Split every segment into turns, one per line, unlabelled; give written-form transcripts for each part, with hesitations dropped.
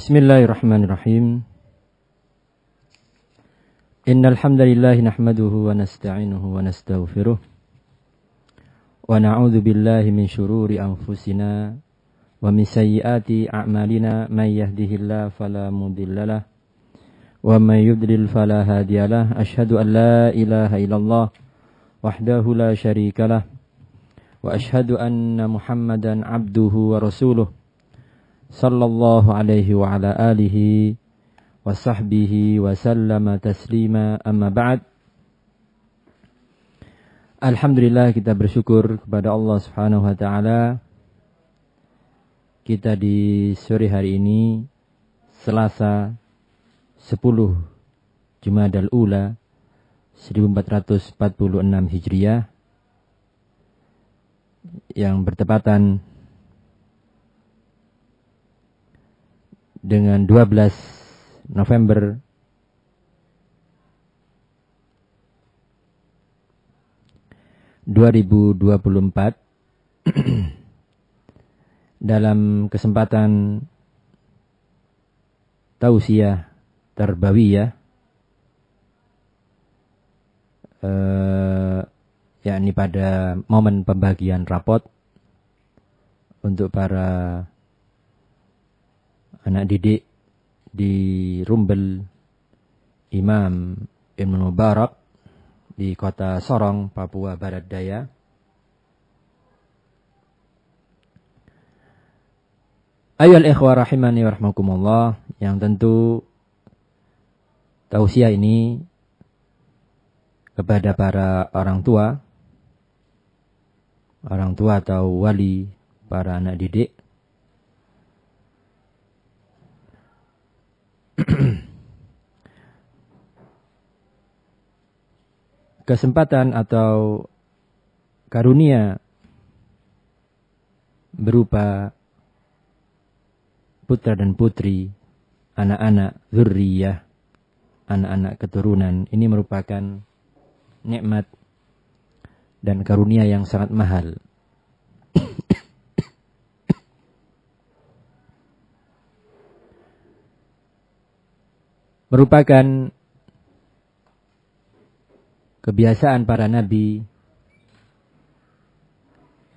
Bismillahirrahmanirrahim. Innal hamdalillah nahmaduhu wa nasta'inuhu wa nastaghfiruh wa na'udzu billahi min shururi anfusina wa min sayyiati a'malina may yahdihillahu fala mudhillalah wa may yudlil fala hadiyalah. Asyhadu an la ilaha illallah wahdahu la syarikalah wa asyhadu anna Muhammadan abduhu wa rasuluh sallallahu alaihi wa ala alihi wa sahbihi wa sallama taslima, amma ba'd. Alhamdulillah, kita bersyukur kepada Allah subhanahu wa ta'ala. Kita di sore hari ini Selasa 10 Jumadal Ula 1446 Hijriah yang bertepatan dengan 12 November 2024. Dalam kesempatan tausiah tarbawiyah, yakni pada momen pembagian rapot untuk para anak didik di Rumbel Imam Ibn Mubarak di kota Sorong, Papua Barat Daya. Ayyuhal ikhwah rahimani wa rahmakumullah, yang tentu tausiah ini kepada para orang tua atau wali para anak didik. Kesempatan atau karunia berupa putra dan putri, anak-anak dzurriyyah, anak-anak keturunan, ini merupakan nikmat dan karunia yang sangat mahal. Merupakan kebiasaan para nabi,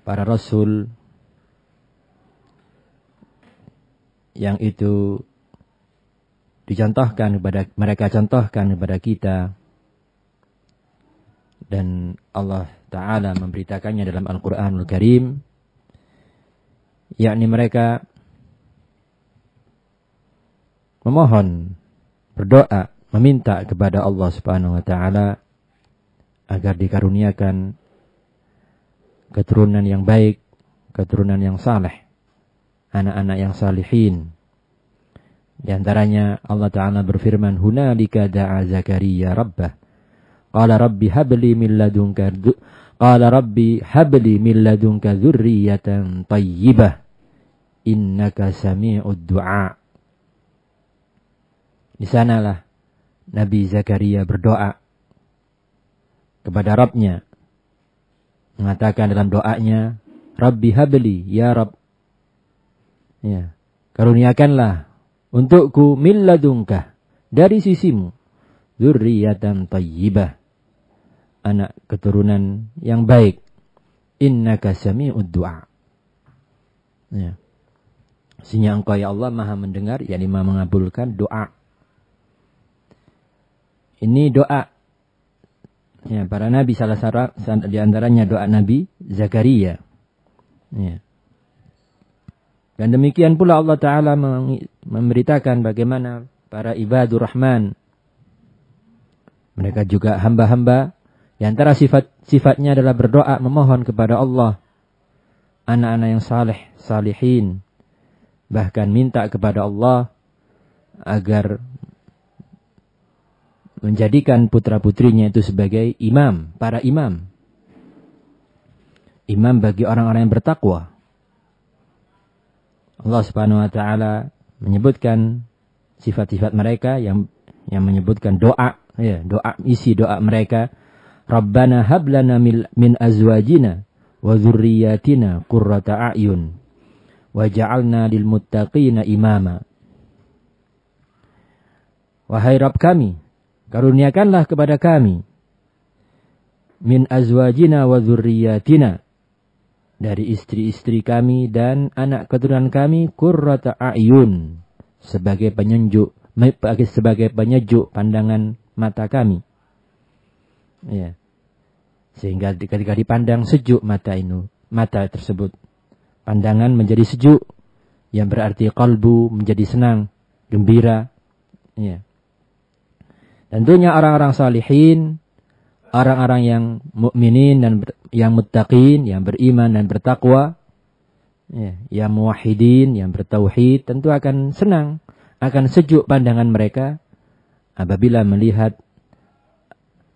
para rasul, yang itu dicontohkan kepada mereka, contohkan kepada kita, dan Allah Ta'ala memberitakannya dalam Al-Quranul Karim, yakni mereka memohon, berdoa, meminta kepada Allah Subhanahu wa Ta'ala agar dikaruniakan keturunan yang baik, keturunan yang saleh, anak-anak yang salihin. Di antaranya Allah Ta'ala berfirman, hunalika da'a Zakaria rabbah qala rabbi habli min ladunka dzurriyyatan thayyibah innaka sami'ud du'a. Di sanalah Nabi Zakaria berdoa kepada Rabbnya, mengatakan dalam doanya, Rabbi habli, ya Rabb, ya, karuniakanlah untukku min ladunka, dari sisimu, dzurriyyatan thayyibah, anak keturunan yang baik, innaka sami'ud du'a. Ya. Sesungguhnya engkau ya Allah maha mendengar, yakni maha mengabulkan doa. Ini doa ya para nabi, salah satu di antaranya doa Nabi Zakaria. Ya. Dan demikian pula Allah Ta'ala memberitakan bagaimana para ibadur rahman, mereka juga hamba-hamba, di antara sifat-sifatnya adalah berdoa, memohon kepada Allah, anak-anak yang saleh, salihin, bahkan minta kepada Allah agar menjadikan putra-putrinya itu sebagai imam, para imam. Imam bagi orang-orang yang bertakwa. Allah Subhanahu wa Ta'ala menyebutkan sifat-sifat mereka yang menyebutkan doa, ya, doa, isi doa mereka, Rabbana hablana min azwajina wa dzurriyyatina qurrata a'yun waj'alna lil muttaqina imama. Wahai Rabb kami, karuniakanlah kepada kami min azwajina wa dzurriyyatina, dari istri-istri kami dan anak keturunan kami, qurrata a'yun, sebagai penyejuk pandangan mata kami. Ya. Sehingga ketika dipandang sejuk mata tersebut, pandangan menjadi sejuk, yang berarti qalbu menjadi senang, gembira. Ya. Tentunya orang-orang salihin, orang-orang yang mukminin dan yang muttaqin, yang beriman dan bertakwa, ya, yang muwahhidin, yang bertauhid, tentu akan senang, akan sejuk pandangan mereka apabila melihat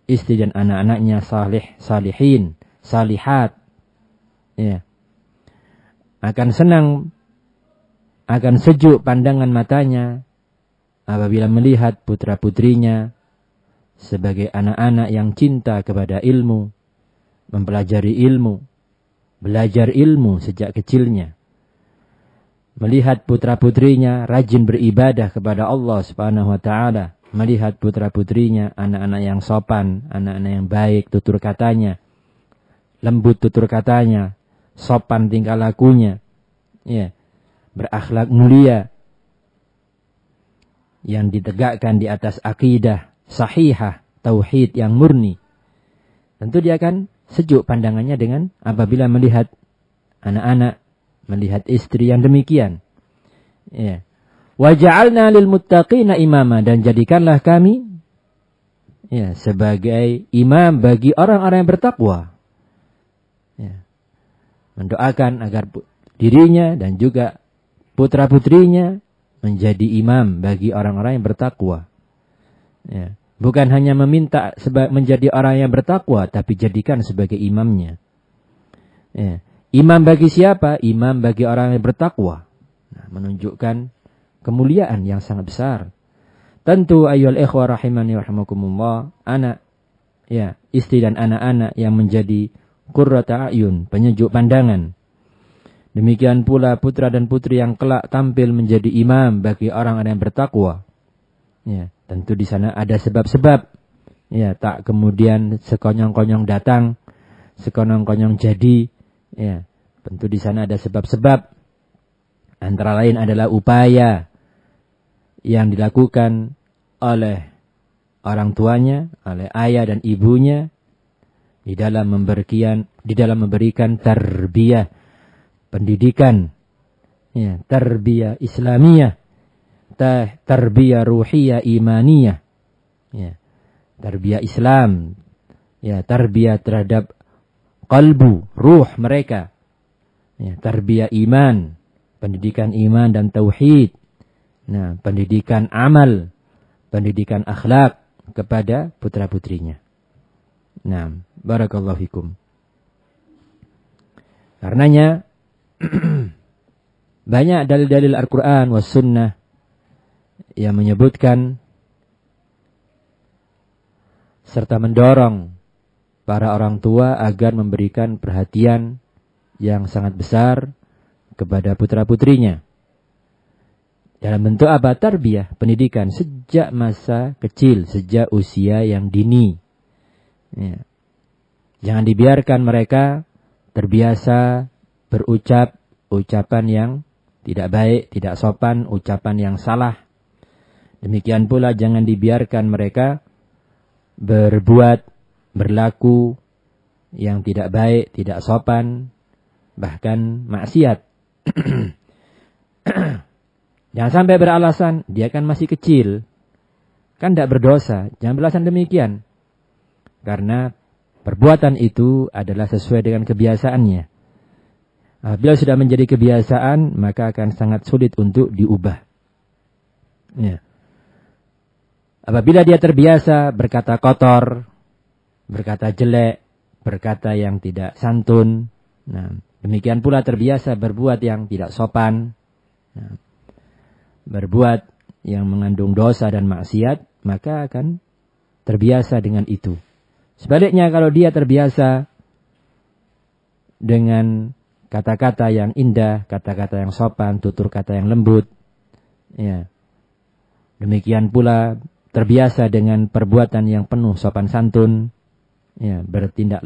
istri dan anak-anaknya salihin, salihat. Ya. Akan senang, akan sejuk pandangan matanya apabila melihat putra-putrinya sebagai anak-anak yang cinta kepada ilmu, mempelajari ilmu, belajar ilmu sejak kecilnya. Melihat putra-putrinya rajin beribadah kepada Allah Subhanahu wa taala, melihat putra-putrinya anak-anak yang sopan, anak-anak yang baik tutur katanya, lembut tutur katanya, sopan tingkah lakunya, ya, berakhlak mulia, yang ditegakkan di atas akidah sahihah, tauhid yang murni. Tentu dia akan sejuk pandangannya dengan apabila melihat anak-anak, melihat istri yang demikian. Ya. Wa ja'alna lil muttaqina imama, dan jadikanlah kami, ya, sebagai imam bagi orang-orang yang bertakwa. Ya. Mendoakan agar dirinya dan juga putra-putrinya menjadi imam bagi orang-orang yang bertakwa. Ya. Bukan hanya meminta menjadi orang yang bertakwa, tapi jadikan sebagai imamnya. Ya. Imam bagi siapa? Imam bagi orang yang bertakwa. Nah, menunjukkan kemuliaan yang sangat besar. Tentu ayyuhal ikhwah rahimani rahimakumullah, anak, ya, istri dan anak-anak yang menjadi qurrata a'yun, penyejuk pandangan. Demikian pula putra dan putri yang kelak tampil menjadi imam bagi orang-orang yang bertakwa. Ya, tentu di sana ada sebab-sebab. Ya, tak kemudian sekonyong-konyong datang, sekonyong-konyong jadi. Ya, tentu di sana ada sebab-sebab. Antara lain adalah upaya yang dilakukan oleh orang tuanya, oleh ayah dan ibunya di dalam memberikan tarbiyah, pendidikan, ya, tarbiyah Islamiyah, tarbiyah ruhiyah imaniyah, ya, tarbiyah Islam, ya, tarbiyah terhadap qalbu, ruh mereka, ya, tarbiyah iman, pendidikan iman dan tauhid, nah, pendidikan amal, pendidikan akhlak kepada putra-putrinya. Nah, barakallahu fikum. Karenanya banyak dalil-dalil Al-Quran was sunnah yang menyebutkan serta mendorong para orang tua agar memberikan perhatian yang sangat besar kepada putra-putrinya. Dalam bentuk apa? Tarbiyah, pendidikan sejak masa kecil, sejak usia yang dini. Ya. Jangan dibiarkan mereka terbiasa berucap ucapan yang tidak baik, tidak sopan, ucapan yang salah. Demikian pula jangan dibiarkan mereka berbuat, berlaku yang tidak baik, tidak sopan, bahkan maksiat. Jangan sampai beralasan, dia kan masih kecil, kan tidak berdosa. Jangan beralasan demikian. Karena perbuatan itu adalah sesuai dengan kebiasaannya. Apabila sudah menjadi kebiasaan, maka akan sangat sulit untuk diubah. Ya. Apabila dia terbiasa berkata kotor, berkata jelek, berkata yang tidak santun, nah, demikian pula terbiasa berbuat yang tidak sopan, nah, berbuat yang mengandung dosa dan maksiat, maka akan terbiasa dengan itu. Sebaliknya kalau dia terbiasa dengan kata-kata yang indah, kata-kata yang sopan, tutur kata yang lembut, ya, demikian pula terbiasa dengan perbuatan yang penuh sopan santun, ya, bertindak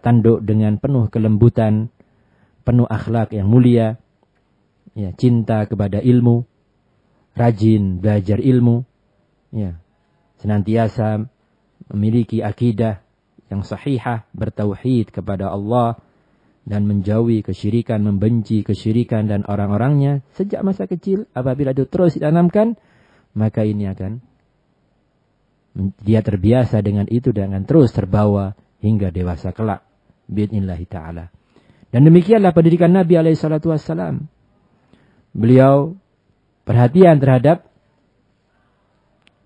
tanduk dengan penuh kelembutan, penuh akhlak yang mulia, ya, cinta kepada ilmu, rajin belajar ilmu, ya, senantiasa memiliki akidah yang sahihah, bertauhid kepada Allah dan menjauhi kesyirikan, membenci kesyirikan dan orang-orangnya sejak masa kecil. Apabila itu terus ditanamkan, maka ini akan dia terbiasa dengan itu dan terus terbawa hingga dewasa kelak biidznillah taala. Dan demikianlah pendidikan Nabi alaihi salatu wassalam. Beliau perhatian terhadap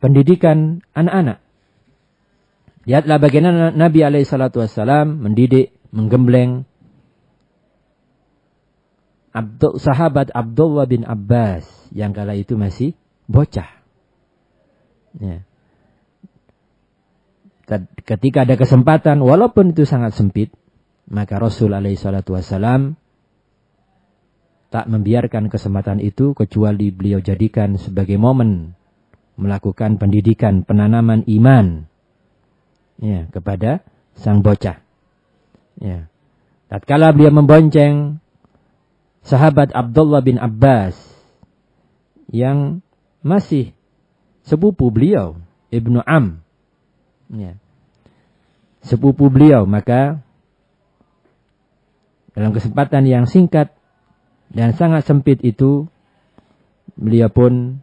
pendidikan anak-anak. Lihatlah bagaimana Nabi alaihi salatu wassalam mendidik, menggembleng sahabat Abdullah bin Abbas yang kala itu masih bocah. Ya. Ketika ada kesempatan, walaupun itu sangat sempit, maka Rasul alaihi salatu wassalam tak membiarkan kesempatan itu, kecuali beliau jadikan sebagai momen melakukan pendidikan, penanaman iman, ya, kepada sang bocah. Ya. Tatkala beliau membonceng sahabat Abdullah bin Abbas yang masih sepupu beliau, Ibnu Am, ya, sepupu beliau, maka dalam kesempatan yang singkat dan sangat sempit itu, beliau pun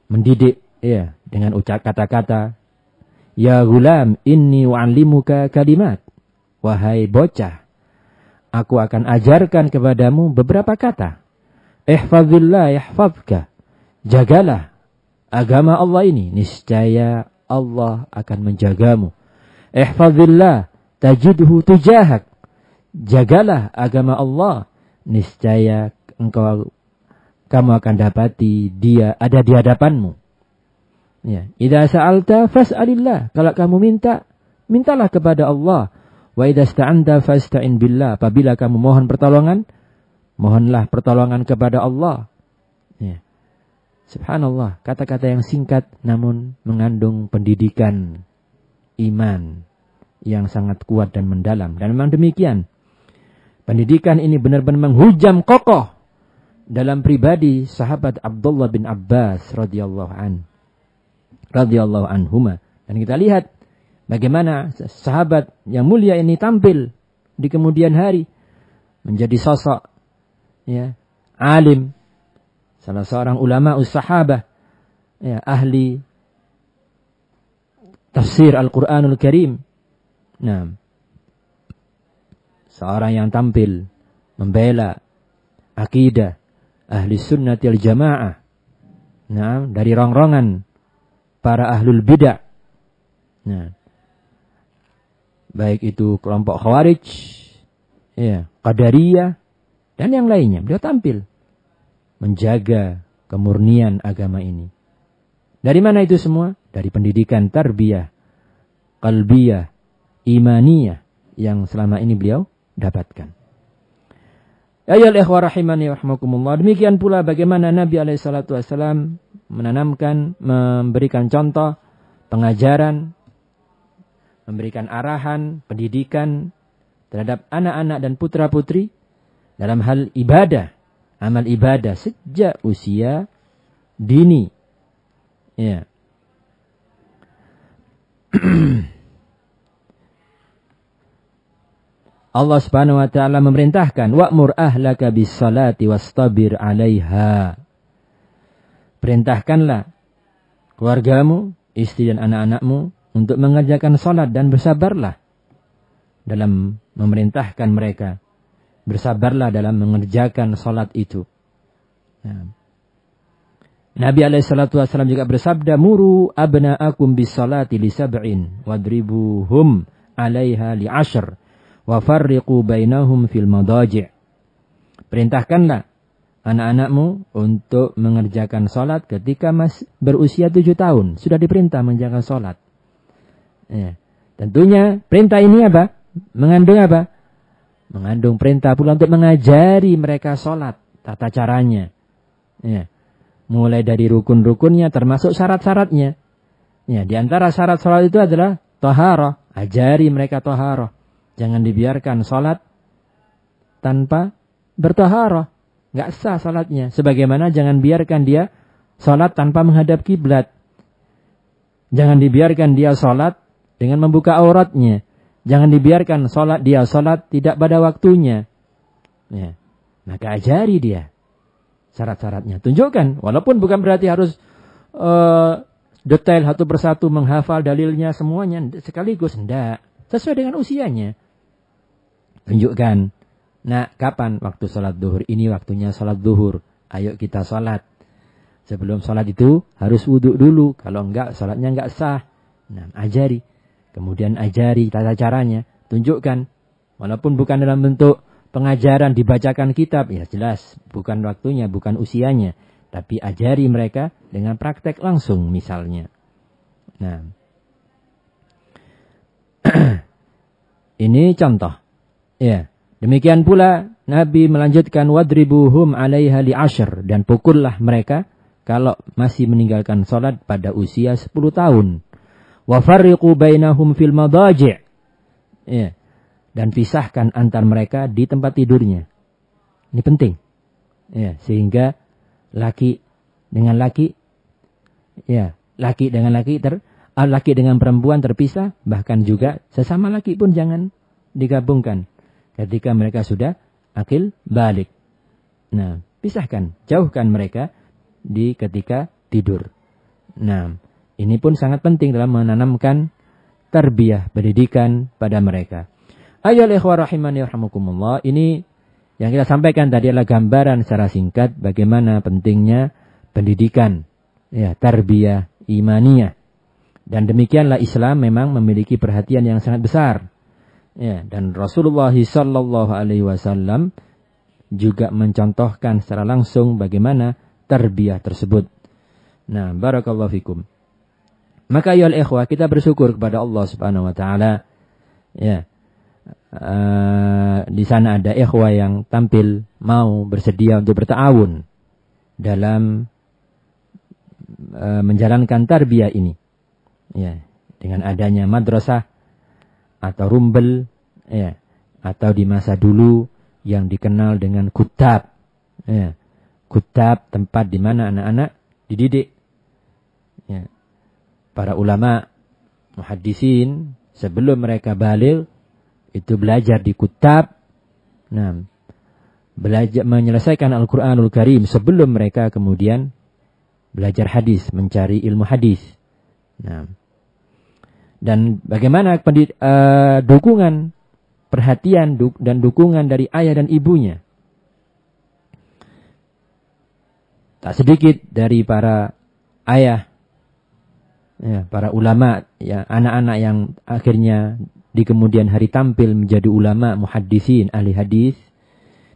mendidik, ya, dengan kata-kata, ya gulam, inni wa'allimuka kalimat. Wahai bocah, aku akan ajarkan kepadamu beberapa kata. Ihfazillah yahfazka. Jagalah agama Allah ini, niscaya Allah akan menjagamu. Ihfazillah tajidhu tujahak. Jagalah agama Allah, niscaya kamu akan dapati dia ada di hadapanmu. Ya, idza sa'alta fas'alillah. Kalau kamu minta, mintalah kepada Allah. Wa idza sta'anta fasta'in billah. Apabila kamu mohon pertolongan, mohonlah pertolongan kepada Allah. Ya. Subhanallah, kata-kata yang singkat namun mengandung pendidikan iman yang sangat kuat dan mendalam. Dan memang demikian. Pendidikan ini benar-benar menghujam kokoh dalam pribadi sahabat Abdullah bin Abbas radhiyallahu anhuma. Dan kita lihat bagaimana sahabat yang mulia ini tampil di kemudian hari menjadi sosok, ya, alim, salah seorang ulama sahabah, ya, ahli tafsir Al-Qur'anul Karim. Nah, seorang yang tampil membela akidah ahli sunnati wal jamaah, nah, dari rongrongan para ahlul bidah. Nah, baik itu kelompok Khawarij, ya, Qadariyah dan yang lainnya, beliau tampil menjaga kemurnian agama ini. Dari mana itu semua? Dari pendidikan tarbiyah, qalbiyah, imaniyah yang selama ini beliau dapatkan. Ayol ikhwah rahimani rahmakumullah. Demikian pula bagaimana Nabi alaihi salatu wassalam menanamkan, memberikan contoh, pengajaran, memberikan arahan, pendidikan terhadap anak-anak dan putra-putri dalam hal ibadah, amal ibadah sejak usia dini. Ya. Allah Subhanahu wa taala memerintahkan, wa'mur ahlaka bis-salati wastabir 'alaiha. Perintahkanlah keluargamu, istri dan anak-anakmu untuk mengerjakan salat dan bersabarlah dalam memerintahkan mereka. Bersabarlah dalam mengerjakan salat itu. Nah. Nabi alaihi salatu wasallam juga bersabda, muru abna'akum bis-salati li sab'in wadribuhum 'alaiha li 'ashr. Wa farriqu bainahum fil madaji'. Perintahkanlah anak-anakmu untuk mengerjakan salat ketika masih berusia 7 tahun. Sudah diperintah mengerjakan salat. Ya. Tentunya perintah ini apa? Mengandung apa? Mengandung perintah pula untuk mengajari mereka salat, tata caranya. Ya. mulai dari rukun-rukunnya termasuk syarat-syaratnya. Ya, di antara syarat salat itu adalah taharah. Ajari mereka taharah. Jangan dibiarkan salat tanpa bertaharah. Enggak sah salatnya. Sebagaimana jangan biarkan dia salat tanpa menghadap kiblat. Jangan dibiarkan dia salat dengan membuka auratnya. Jangan dibiarkan dia salat tidak pada waktunya. Ya. Maka ajari dia syarat-syaratnya. Tunjukkan. Walaupun bukan berarti harus detail satu persatu menghafal dalilnya semuanya sekaligus. Tidak. Sesuai dengan usianya. Tunjukkan. Nah, kapan waktu sholat zuhur? Ini waktunya sholat zuhur. Ayo kita sholat. Sebelum sholat itu harus wudhu dulu. Kalau enggak, sholatnya enggak sah. Nah, ajari. Kemudian ajari tata caranya. Tunjukkan. Walaupun bukan dalam bentuk pengajaran dibacakan kitab. Ya jelas. Bukan waktunya, bukan usianya. Tapi ajari mereka dengan praktek langsung misalnya. Nah. Ini contoh. Ya. Demikian pula Nabi melanjutkan wadribuhum 'alaiha li'ashr, dan pukullah mereka kalau masih meninggalkan salat pada usia 10 tahun. Wa farriqu bainahum fil madaji'. Ya. Dan pisahkan antar mereka di tempat tidurnya. Ini penting. Ya, sehingga laki dengan laki, ya, laki dengan perempuan terpisah, bahkan juga sesama laki pun jangan digabungkan ketika mereka sudah akil balik. Nah, pisahkan, jauhkan mereka di ketika tidur. Nah, ini pun sangat penting dalam menanamkan tarbiyah, pendidikan pada mereka. Ayyuhal ikhwah rahimani warahmukumullah, ini yang kita sampaikan tadi adalah gambaran secara singkat bagaimana pentingnya pendidikan, ya, tarbiyah imaniyah. Dan demikianlah Islam memang memiliki perhatian yang sangat besar. Ya, dan Rasulullah sallallahu alaihi wasallam juga mencontohkan secara langsung bagaimana tarbiyah tersebut. Nah, barakallahu fikum. Maka ya ikhwah, kita bersyukur kepada Allah Subhanahu wa taala. Ya. Di sana ada ikhwah yang tampil mau bersedia untuk berta'awun dalam menjalankan tarbiyah ini. Ya, dengan adanya madrasah atau rumbel, ya, atau di masa dulu yang dikenal dengan kutab, ya, kutab, tempat di mana anak-anak dididik, ya. Para ulama muhaddisin sebelum mereka baligh itu belajar di kutab, nah, belajar menyelesaikan Al-Quranul Karim sebelum mereka kemudian belajar hadis, mencari ilmu hadis. Nah, dan bagaimana dukungan, perhatian dan dukungan dari ayah dan ibunya. Tak sedikit dari para ayah, ya, para ulama, ya, anak-anak yang akhirnya di kemudian hari tampil menjadi ulama, muhaddisin, ahli hadis,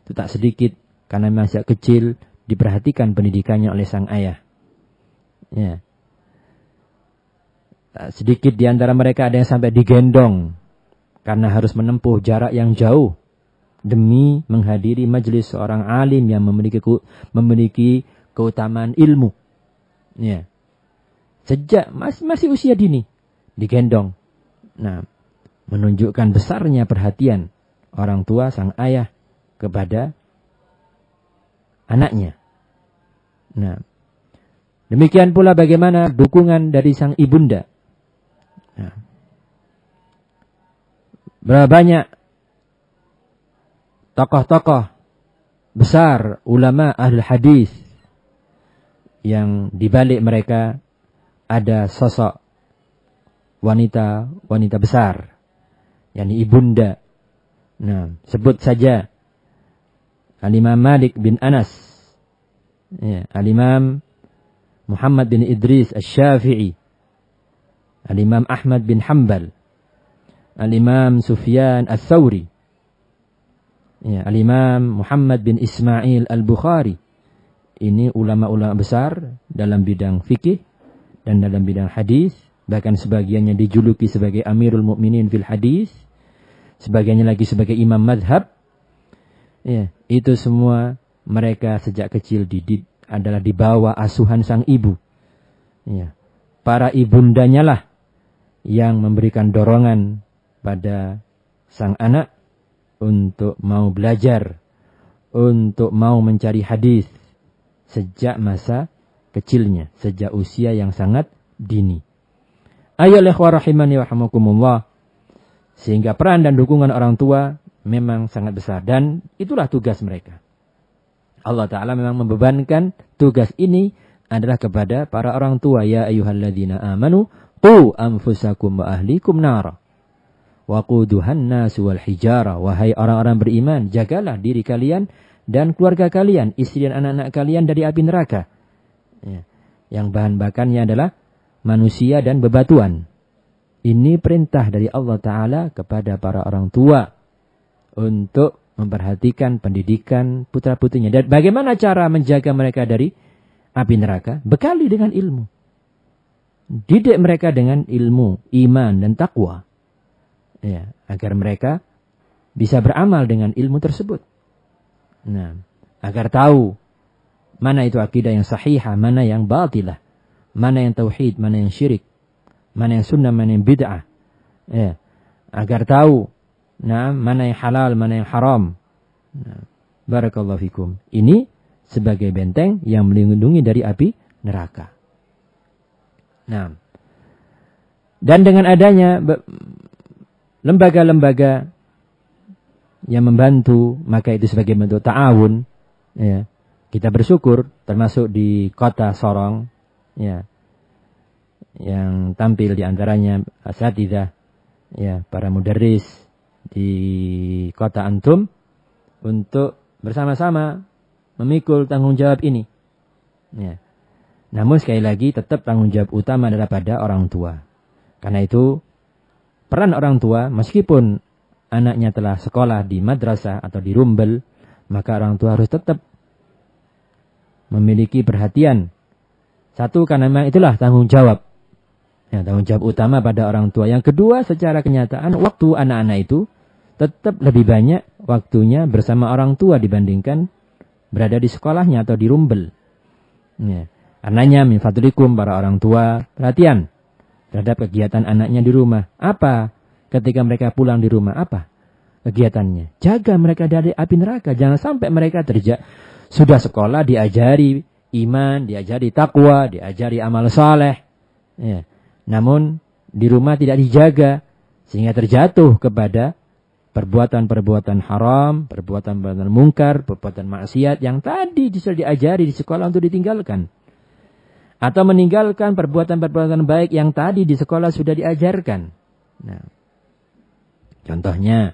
itu tak sedikit karena masih kecil diperhatikan pendidikannya oleh sang ayah. Ya. Sedikit di antara mereka ada yang sampai digendong karena harus menempuh jarak yang jauh demi menghadiri majelis seorang alim yang memiliki keutamaan ilmu. Ya. Sejak masih usia dini digendong. Nah, menunjukkan besarnya perhatian orang tua sang ayah kepada anaknya. Nah, demikian pula bagaimana dukungan dari sang ibunda. Nah, berapa banyak tokoh-tokoh besar, ulama ahli hadis yang dibalik mereka ada sosok wanita besar, yakni ibunda. Nah, sebut saja Al-Imam Malik bin Anas, ya, Al-Imam Muhammad bin Idris Asy-Syafi'i, Al-Imam Ahmad bin Hanbal, Al-Imam Sufyan Ats-Tsauri, ya, Al-Imam Muhammad bin Ismail Al-Bukhari. Ini ulama-ulama besar dalam bidang fikih dan dalam bidang hadis, bahkan sebagiannya dijuluki sebagai Amirul Mukminin fil hadis, sebagiannya lagi sebagai imam madhab. Ya, itu semua mereka sejak kecil adalah di bawah asuhan sang ibu. Ya. Para ibundanya lah yang memberikan dorongan pada sang anak untuk mau belajar, untuk mau mencari hadis sejak masa kecilnya, sejak usia yang sangat dini. Ayolah ikhwah rahimani wa rahimakumullah. Sehingga peran dan dukungan orang tua memang sangat besar dan itulah tugas mereka. Allah Ta'ala memang membebankan tugas ini adalah kepada para orang tua. Ya ayyuhalladzina amanu qu anfusakum wa ahlikum nara wa quduhan nasu wal hijara. Wahai orang-orang beriman, jagalah diri kalian dan keluarga kalian, istri dan anak-anak kalian dari api neraka. Ya. Yang bahan bakarnya adalah manusia dan bebatuan. Ini perintah dari Allah Ta'ala kepada para orang tua untuk memperhatikan pendidikan putra-putrinya. Dan bagaimana cara menjaga mereka dari api neraka? Bekali dengan ilmu. Didik mereka dengan ilmu, iman, dan takwa. Ya, agar mereka bisa beramal dengan ilmu tersebut. Nah, agar tahu mana itu akidah yang sahihah, mana yang batilah, mana yang tauhid, mana yang syirik, mana yang sunnah, mana yang bid'ah. Ya, agar tahu mana yang halal, mana yang haram. Nah, barakallahu fikum. Ini sebagai benteng yang melindungi dari api neraka. Nah, dan dengan adanya lembaga-lembaga yang membantu, maka itu sebagai bentuk ta'awun. Ya, kita bersyukur, termasuk di kota Sorong, ya, yang tampil di antaranya asatidzah, ya, para mudarris di kota antum untuk bersama-sama memikul tanggung jawab ini. Ya. Namun sekali lagi tetap tanggung jawab utama adalah pada orang tua. Karena itu peran orang tua, meskipun anaknya telah sekolah di madrasah atau di rumbel, maka orang tua harus tetap memiliki perhatian. Satu, karena memang itulah tanggung jawab. Ya, tanggung jawab utama pada orang tua. Yang kedua, secara kenyataan waktu anak-anak itu tetap lebih banyak waktunya bersama orang tua dibandingkan berada di sekolahnya atau di rumbel. Ya. Karenanya min fadlikum para orang tua perhatian terhadap kegiatan anaknya di rumah. Apa ketika mereka pulang di rumah? Apa kegiatannya? Jaga mereka dari api neraka. Jangan sampai mereka sudah sekolah diajari iman, diajari takwa, diajari amal saleh. Ya. Namun di rumah tidak dijaga sehingga terjatuh kepada perbuatan-perbuatan haram, perbuatan-perbuatan mungkar, perbuatan maksiat yang tadi sudah diajari di sekolah untuk ditinggalkan. Atau meninggalkan perbuatan-perbuatan baik yang tadi di sekolah sudah diajarkan. Nah, contohnya,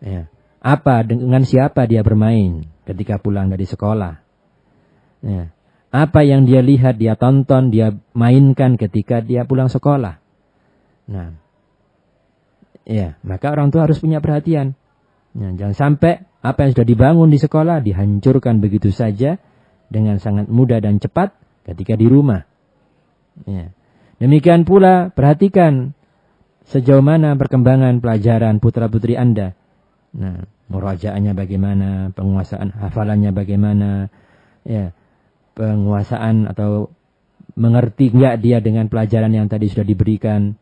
ya, apa dengan siapa dia bermain ketika pulang dari sekolah? Ya, apa yang dia lihat, dia tonton, dia mainkan ketika dia pulang sekolah? Nah, ya, maka orang tua harus punya perhatian. Nah, jangan sampai apa yang sudah dibangun di sekolah dihancurkan begitu saja dengan sangat mudah dan cepat ketika di rumah. Ya. Demikian pula perhatikan sejauh mana perkembangan pelajaran putra-putri Anda. Nah, muraja'ahnya bagaimana, penguasaan hafalannya bagaimana, ya, penguasaan atau mengerti enggak dia dengan pelajaran yang tadi sudah diberikan,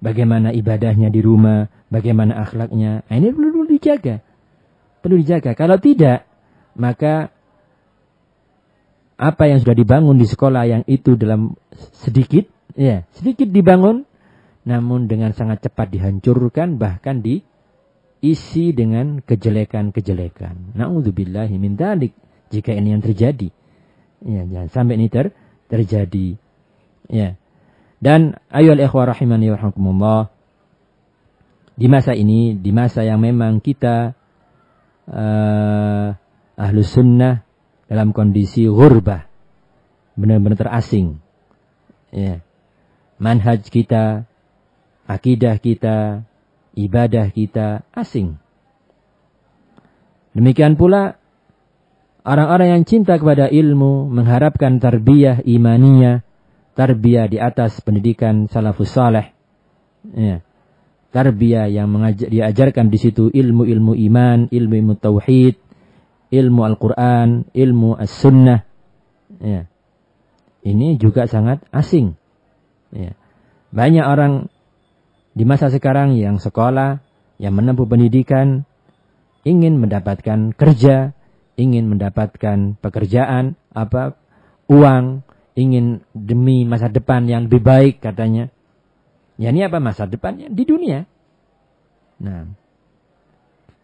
bagaimana ibadahnya di rumah, bagaimana akhlaknya. Nah, ini perlu dijaga. Perlu dijaga. Kalau tidak, maka apa yang sudah dibangun di sekolah yang itu dalam sedikit dibangun, namun dengan sangat cepat dihancurkan, bahkan diisi dengan kejelekan-kejelekan. Na'udzubillahi min dzalik. Jika ini yang terjadi, ya, jangan sampai ini terjadi. Ya. Dan ayyuhal ikhwah rahimani wa rahimakumullah, di masa ini, di masa yang memang kita ahlus sunnah dalam kondisi ghurbah, benar-benar terasing. Ya. Manhaj kita, akidah kita, ibadah kita asing. Demikian pula orang-orang yang cinta kepada ilmu, mengharapkan tarbiyah imaniyah, tarbiyah di atas pendidikan salafus saleh. Ya. Tarbiyah yang diajarkan di situ ilmu-ilmu iman, ilmu-ilmu tauhid, ilmu Al-Quran, ilmu As-Sunnah. Ya. Ini juga sangat asing. Ya. Banyak orang di masa sekarang yang sekolah, yang menempuh pendidikan, ingin mendapatkan kerja, ingin mendapatkan pekerjaan, uang, ingin demi masa depan yang lebih baik katanya. Ya ini apa masa depannya? Di dunia. Nah,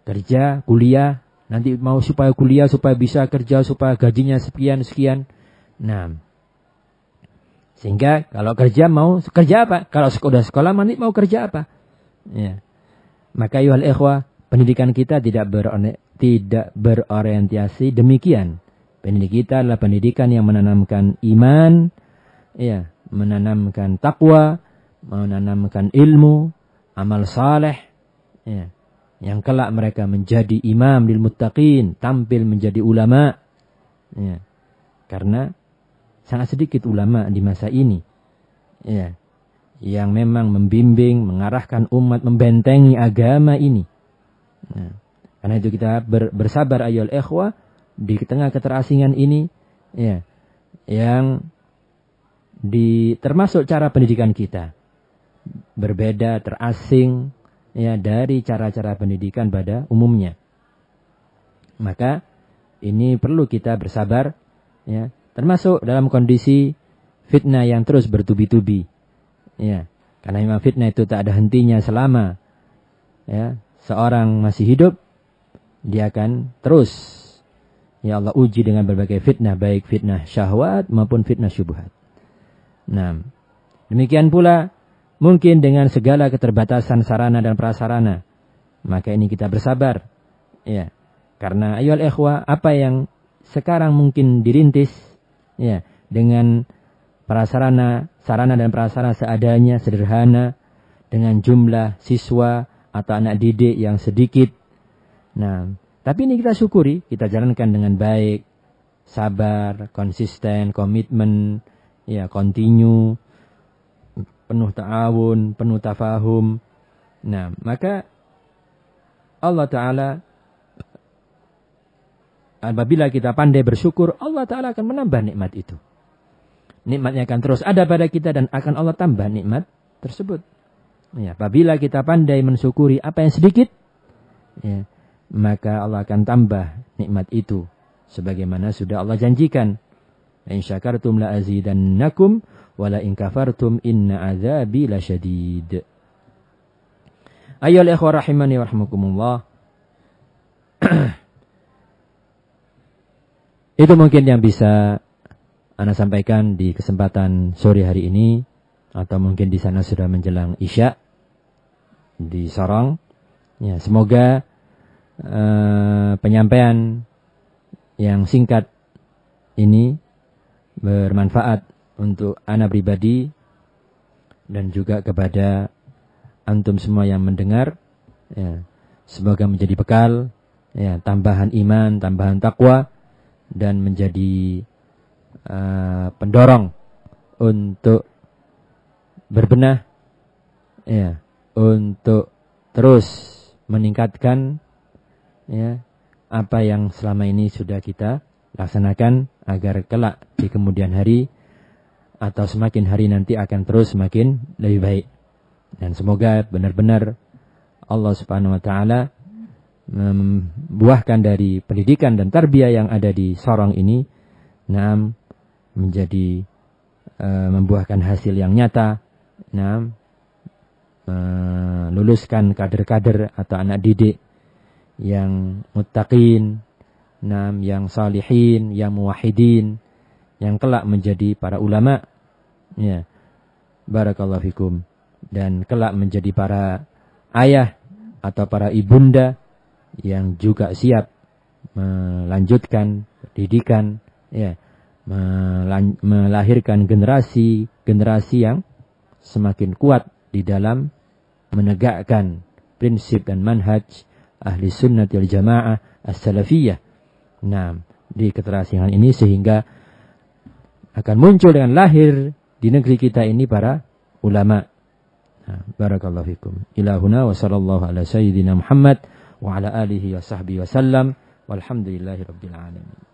kerja, kuliah, nanti mau supaya kuliah, supaya bisa kerja, supaya gajinya sekian. Nah, sehingga kalau kerja mau kerja apa? Kalau sudah sekolah nanti mau kerja apa? Ya. Maka ayuhal ikhwah, pendidikan kita tidak berorientasi demikian. Pendidikan kita adalah pendidikan yang menanamkan iman, ya, menanamkan takwa, menanamkan ilmu, amal saleh, ya, yang kelak mereka menjadi imam lil muttaqin, tampil menjadi ulama, ya. Karena sangat sedikit ulama di masa ini, ya, yang memang membimbing, mengarahkan umat, membentengi agama ini. Nah, karena itu kita bersabar ayyuhal ikhwah di tengah keterasingan ini, ya, yang termasuk cara pendidikan kita berbeda, terasing, ya, dari cara-cara pendidikan pada umumnya. Maka ini perlu kita bersabar, ya, termasuk dalam kondisi fitnah yang terus bertubi-tubi, ya, karena memang fitnah itu tak ada hentinya selama, ya, seorang masih hidup, dia akan terus, ya Allah, uji dengan berbagai fitnah, baik fitnah syahwat maupun fitnah syubhat. Nah, demikian pula mungkin dengan segala keterbatasan sarana dan prasarana, maka ini kita bersabar, ya, karena ayyuhal ikhwah, apa yang sekarang mungkin dirintis, ya, dengan sarana dan prasarana seadanya, sederhana, dengan jumlah siswa atau anak didik yang sedikit. Nah, tapi ini kita syukuri, kita jalankan dengan baik, sabar, konsisten, komitmen, ya, continue, penuh ta'awun, penuh tafahum. Nah, maka Allah Ta'ala, apabila kita pandai bersyukur, Allah Ta'ala akan menambah nikmat itu. Nikmatnya akan terus ada pada kita dan akan Allah tambah nikmat tersebut. Ya, apabila kita pandai mensyukuri apa yang sedikit, ya, maka Allah akan tambah nikmat itu sebagaimana sudah Allah janjikan. In syakartum la azidannakum wa la in kafartum inna azabi lasyadid. Ayyuhal ikhwah rahimani wa rahmakumullah. Itu mungkin yang bisa Ana sampaikan di kesempatan sore hari ini, atau mungkin di sana sudah menjelang Isya di Sorong. Ya, semoga penyampaian yang singkat ini bermanfaat untuk ana pribadi dan juga kepada antum semua yang mendengar. Ya, semoga menjadi bekal, ya, tambahan iman, tambahan takwa, dan menjadi pendorong untuk berbenah, ya, untuk terus meningkatkan, ya, apa yang selama ini sudah kita laksanakan agar kelak di kemudian hari atau semakin hari nanti akan terus semakin lebih baik. Dan semoga benar-benar Allah Subhanahu wa taala membuahkan dari pendidikan dan tarbiyah yang ada di Sorong ini, menjadi membuahkan hasil yang nyata, luluskan kader-kader atau anak didik yang muttaqin, yang salihin, yang muwahhidin, yang kelak menjadi para ulama, ya, barakallahu fikum, dan kelak menjadi para ayah atau para ibunda yang juga siap melanjutkan pendidikan, ya, melahirkan generasi yang semakin kuat di dalam menegakkan prinsip dan manhaj ahli sunnah wal jamaah as-salafiyah. Nah, di keterasingan ini sehingga akan muncul dengan lahir di negeri kita ini para ulama. Nah, barakallahu fikum. Ilahuna wa sallallahu ala sayyidina Muhammad wa ala alihi wa sahbihi wa sallam. Walhamdulillahi rabbil alamin.